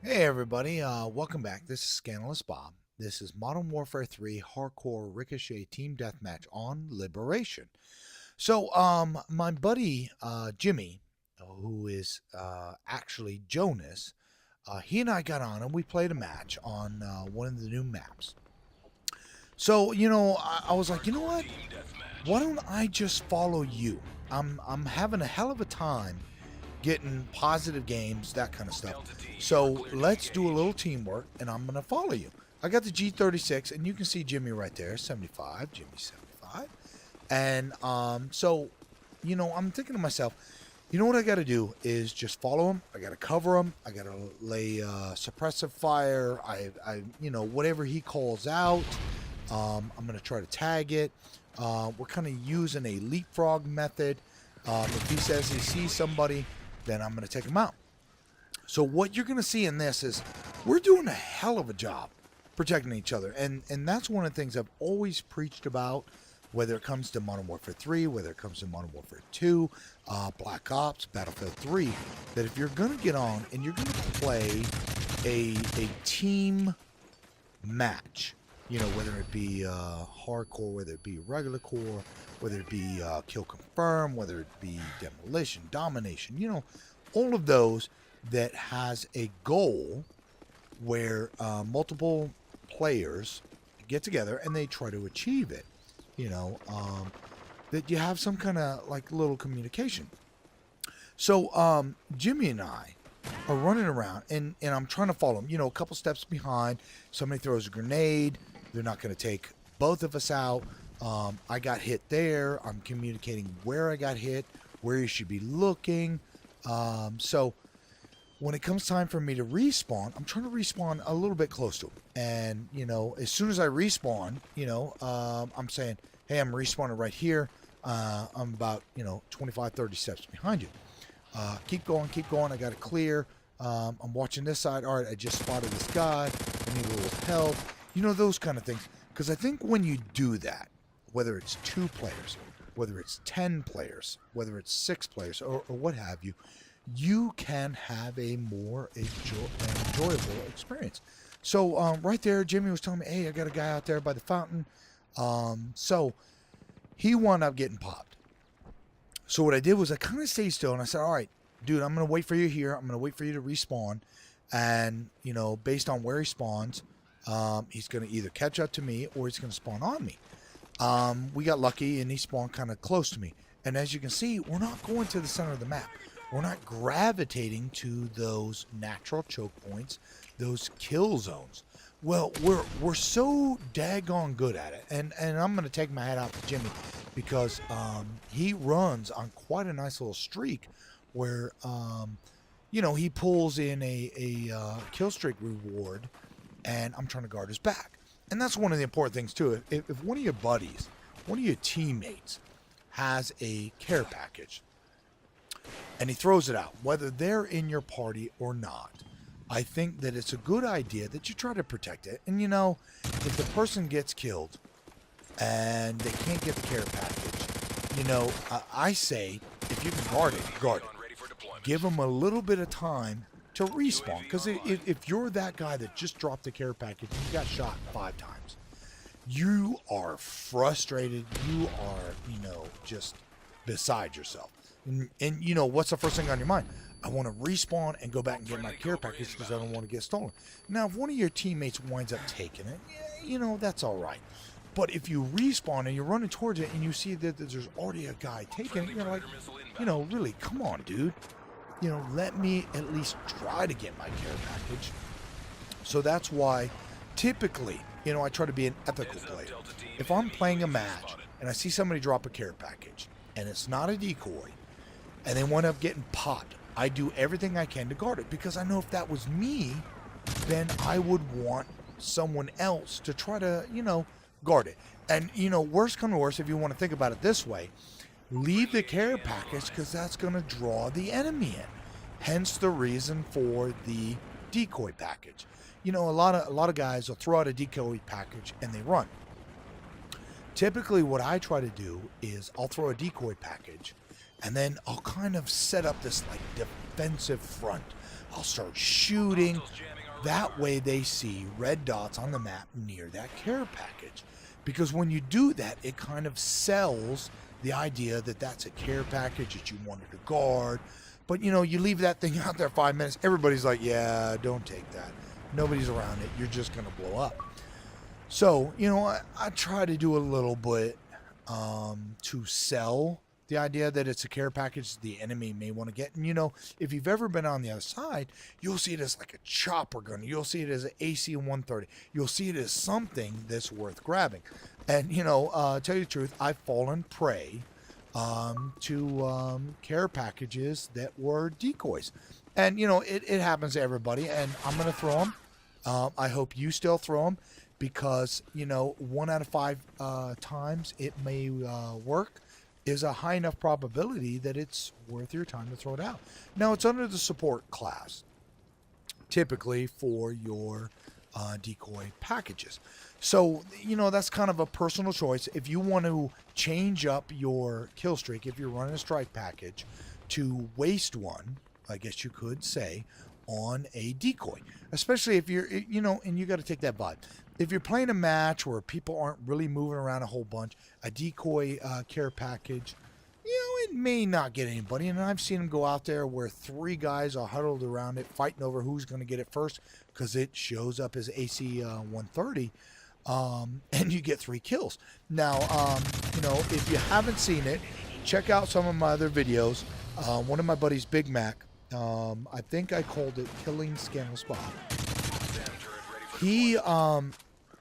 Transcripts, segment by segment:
Hey everybody, welcome back. This is Scandalous Bob. This is Modern Warfare 3 Hardcore Ricochet Team Deathmatch on Liberation. So, my buddy Jimmy, who is actually Jonas, he and I got on and we played a match on one of the new maps. So, I was like, you know what? Why don't I just follow you? I'm having a hell of a time getting positive games, that kind of stuff. So let's do a little teamwork, and I'm going to follow you. I got the G36, and you can see Jimmy right there, 75, Jimmy 75. And I'm thinking to myself, you know what I got to do is just follow him. I got to cover him. I got to lay suppressive fire. Whatever he calls out, I'm going to try to tag it. We're kind of using a leapfrog method. If he says he sees somebody, then I'm going to take him out. So what you're going to see in this is we're doing a hell of a job protecting each other. And that's one of the things I've always preached about, whether it comes to Modern Warfare 3, whether it comes to Modern Warfare 2, Black Ops, Battlefield 3, that if you're going to get on and you're going to play a team match, whether it be hardcore, whether it be regular core, whether it be kill confirm, whether it be demolition, domination, all of those that has a goal where multiple players get together and they try to achieve it, that you have some kind of like little communication. So Jimmy and I are running around and I'm trying to follow him, a couple steps behind. Somebody throws a grenade. They're not going to take both of us out. I got hit there. I'm communicating where I got hit, where you should be looking. So when it comes time for me to respawn, I'm trying to respawn a little bit close to him. And, as soon as I respawn, I'm saying, hey, I'm respawning right here. I'm about, 25, 30 steps behind you. Keep going, keep going. I got it clear. I'm watching this side. All right, I just spotted this guy. I need a little help. Those kind of things. Because I think when you do that, whether it's 2 players, whether it's 10 players, whether it's 6 players, or what have you, you can have a more enjoyable experience. So right there, Jimmy was telling me, hey, I got a guy out there by the fountain. So he wound up getting popped. So what I did was I kind of stayed still and I said, all right, dude, I'm going to wait for you here. I'm going to wait for you to respawn. And, based on where he spawns, he's going to either catch up to me or he's going to spawn on me. We got lucky and he spawned kind of close to me. And as you can see, we're not going to the center of the map. We're not gravitating to those natural choke points, those kill zones. Well, we're so daggone good at it. And I'm going to take my hat out to Jimmy because he runs on quite a nice little streak where, he pulls in a kill streak reward and I'm trying to guard his back. And that's one of the important things too. If one of your buddies, one of your teammates has a care package and he throws it out, whether they're in your party or not, I think that it's a good idea that you try to protect it. And if the person gets killed and they can't get the care package, I say if you can guard it, guard it. Give them a little bit of time to respawn, because if you're that guy that just dropped the care package and you got shot 5 times, you are frustrated. You are, just beside yourself. And what's the first thing on your mind? I want to respawn and go back and get my care package because I don't want to get stolen. Now, if one of your teammates winds up taking it, that's all right. But if you respawn and you're running towards it and you see that there's already a guy taking it, you're like, really, come on, dude. Let me at least try to get my care package. So that's why typically, I try to be an ethical player. If I'm playing a match and I see somebody drop a care package and it's not a decoy and they wind up getting popped, I do everything I can to guard it because I know if that was me, then I would want someone else to try to, guard it. And, worst come to worst, if you want to think about it this way, leave the care package because that's going to draw the enemy in. Hence the reason for the decoy package. A lot of guys will throw out a decoy package and they run. Typically what I try to do is I'll throw a decoy package and then I'll kind of set up this like defensive front. I'll start shooting. That way they see red dots on the map near that care package. Because when you do that, it kind of sells the idea that that's a care package that you wanted to guard. But, you leave that thing out there 5 minutes, everybody's like, yeah, don't take that. Nobody's around it. You're just going to blow up. So, I try to do a little bit to sell the idea that it's a care package the enemy may want to get. And, if you've ever been on the other side, you'll see it as like a chopper gun. You'll see it as an AC-130. You'll see it as something that's worth grabbing. And, tell you the truth, I've fallen prey to care packages that were decoys. And, it happens to everybody, and I'm going to throw them. I hope you still throw them because, 1 out of 5 times it may work is a high enough probability that it's worth your time to throw it out. Now, it's under the support class, typically for your decoy packages. So, that's kind of a personal choice. If you want to change up your kill streak, if you're running a strike package, to waste one, I guess you could say, on a decoy. Especially if you're, and you got to take that vibe. If you're playing a match where people aren't really moving around a whole bunch, a decoy care package, it may not get anybody. And I've seen them go out there where 3 guys are huddled around it, fighting over who's going to get it first because it shows up as AC-130. And you get 3 kills. Now, if you haven't seen it, check out some of my other videos. One of my buddies, Big Mac, I think I called it Killing Scandalous Bob. He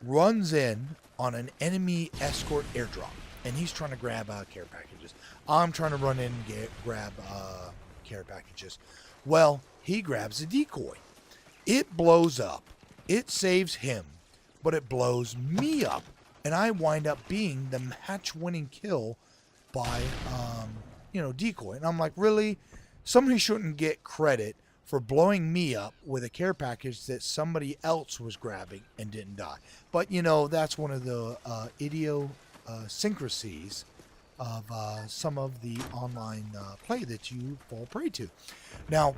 runs in on an enemy escort airdrop, and he's trying to grab care packages. I'm trying to run in and grab care packages. Well, he grabs a decoy. It blows up. It saves him, but it blows me up, and I wind up being the match-winning kill by, decoy. And I'm like, really? Somebody shouldn't get credit for blowing me up with a care package that somebody else was grabbing and didn't die. But, that's one of the idiosyncrasies of some of the online play that you fall prey to. Now,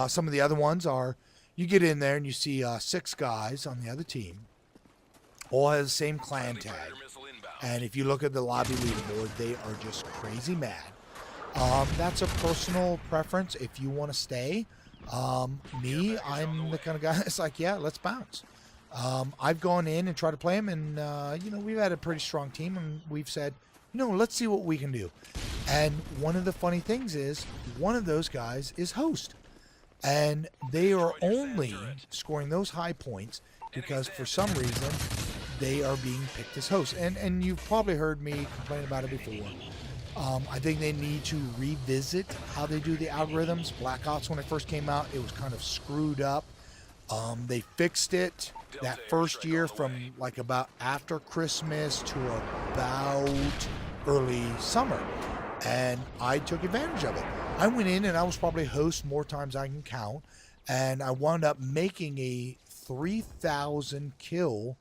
some of the other ones are, you get in there and you see 6 guys on the other team, all have the same clan tag. And if you look at the lobby leaderboard, they are just crazy mad. That's a personal preference. If you want to stay, me, I'm the kind of guy that's like, yeah, let's bounce. I've gone in and tried to play them, and, we've had a pretty strong team, and we've said, let's see what we can do. And one of the funny things is, one of those guys is host. And they are only scoring those high points because for some reason they are being picked as hosts. And you've probably heard me complain about it before. I think they need to revisit how they do the algorithms. Black Ops, when it first came out, it was kind of screwed up. They fixed it that first year from like about after Christmas to about early summer. And I took advantage of it. I went in and I was probably host more times I can count. And I wound up making a 3,000 kill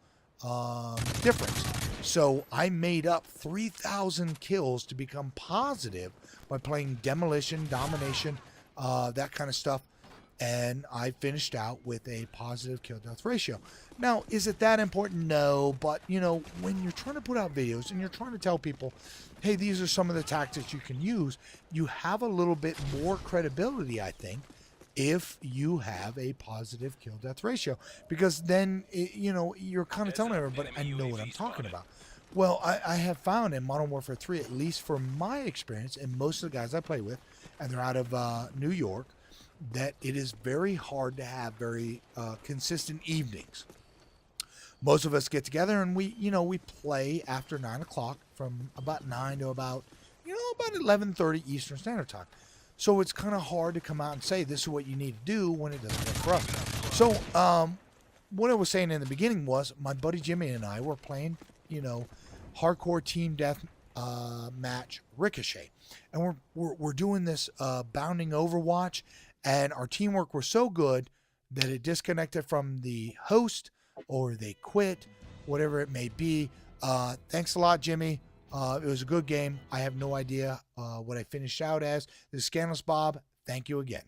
difference. So I made up 3,000 kills to become positive by playing demolition, domination, that kind of stuff. And I finished out with a positive kill death ratio. Now, is it that important? No. But, when you're trying to put out videos and you're trying to tell people, hey, these are some of the tactics you can use, you have a little bit more credibility, I think, if you have a positive kill death ratio, because then you're kind of telling everybody, I know what I'm talking about. Well, I have found in Modern Warfare 3, at least from my experience and most of the guys I play with, and they're out of New York, that it is very hard to have very consistent evenings. Most of us get together and we play after 9 o'clock from about 9 to about 11:30 Eastern Standard Time. So it's kind of hard to come out and say this is what you need to do when it doesn't work for us. So what I was saying in the beginning was my buddy Jimmy and I were playing, hardcore team death match Ricochet, and we're doing this bounding Overwatch, and our teamwork was so good that it disconnected from the host or they quit, whatever it may be. Thanks a lot, Jimmy. It was a good game. I have no idea what I finished out as. This is Scandalous Bob. Thank you again.